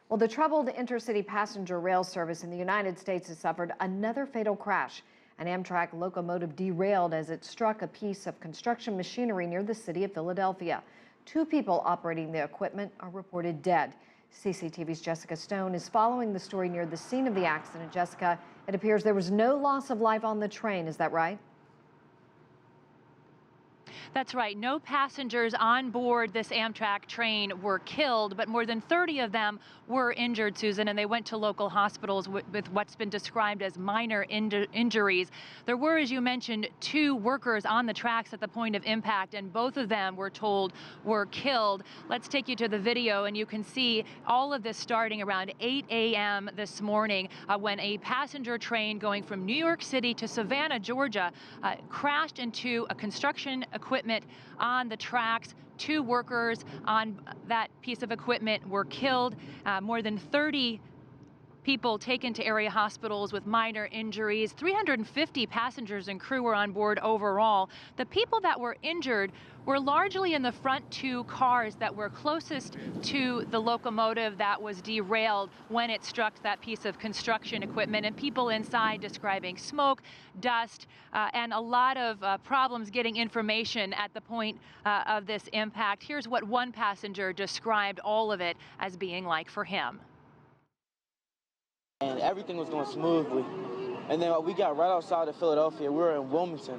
Well, the troubled intercity passenger rail service in the United States has suffered another fatal crash. An Amtrak locomotive derailed as it struck a piece of construction machinery near the city of Philadelphia. Two people operating the equipment are reported dead. CCTV's Jessica Stone is following the story near the scene of the accident. Jessica, it appears there was no loss of life on the train. Is that right? That's right. No passengers on board this Amtrak train were killed, but more than 30 of them were injured, Susan, and they went to local hospitals with what's been described as minor injuries. There were, as you mentioned, two workers on the tracks at the point of impact, and both of them were told were killed. Let's take you to the video, and you can see all of this starting around 8 a.m. this morning when a passenger train going from New York City to Savannah, Georgia, crashed into a construction equipment on the tracks. Two workers on that piece of equipment were killed. More than 30 people taken to area hospitals with minor injuries. 350 passengers and crew were on board overall. The people that were injured were largely in the front two cars that were closest to the locomotive that was derailed when it struck that piece of construction equipment, and people inside describing smoke, dust, and a lot of problems getting information at the point of this impact. Here's what one passenger described all of it as being like for him. And everything was going smoothly. And then we got right outside of Philadelphia. We were in Wilmington.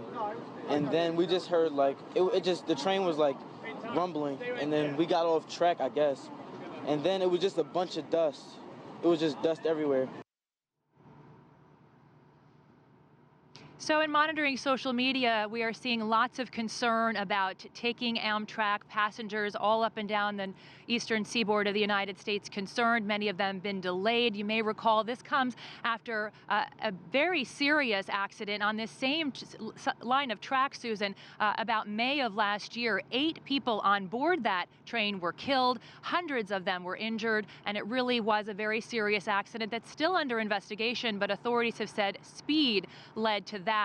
And then we just heard the train was like rumbling. And then we got off track, I guess. And then it was just a bunch of dust. It was just dust everywhere. So in monitoring social media, we are seeing lots of concern about taking Amtrak passengers all up and down the eastern seaboard of the United States concerned. Many of them been delayed. You may recall this comes after a very serious accident on this same line of track, Susan, about May of last year. 8 people on board that train were killed. Hundreds of them were injured, and it really was a very serious accident that's still under investigation, but authorities have said speed led to that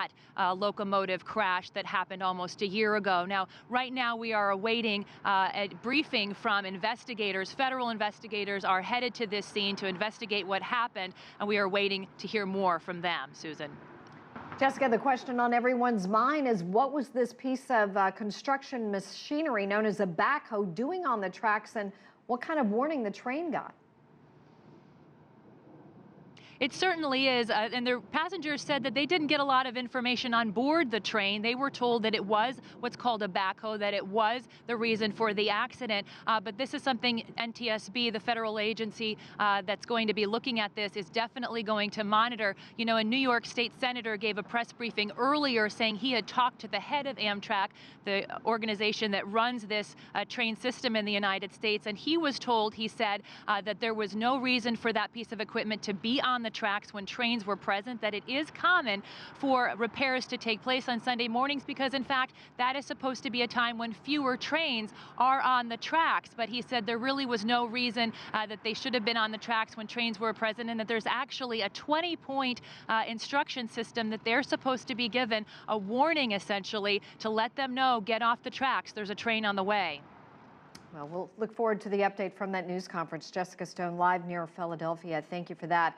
locomotive crash that happened almost a year ago. Now, right now we are awaiting a briefing from investigators. Federal investigators are headed to this scene to investigate what happened, and we are waiting to hear more from them. Susan. Jessica, the question on everyone's mind is what was this piece of construction machinery known as a backhoe doing on the tracks, and what kind of warning the train got? It certainly is, and the passengers said that they didn't get a lot of information on board the train. They were told that it was what's called a backhoe, that it was the reason for the accident. But this is something NTSB, the federal agency that's going to be looking at this, is definitely going to monitor. You know, a New York State senator gave a press briefing earlier saying he had talked to the head of Amtrak, the organization that runs this train system in the United States, and he was told, he said, that there was no reason for that piece of equipment to be on the tracks when trains were present, that it is common for repairs to take place on Sunday mornings because, in fact, that is supposed to be a time when fewer trains are on the tracks. But he said there really was no reason that they should have been on the tracks when trains were present, and that there's actually a 20-point instruction system that they're supposed to be given, a warning essentially to let them know, get off the tracks, there's a train on the way. Well, we'll look forward to the update from that news conference. Jessica Stone live near Philadelphia. Thank you for that.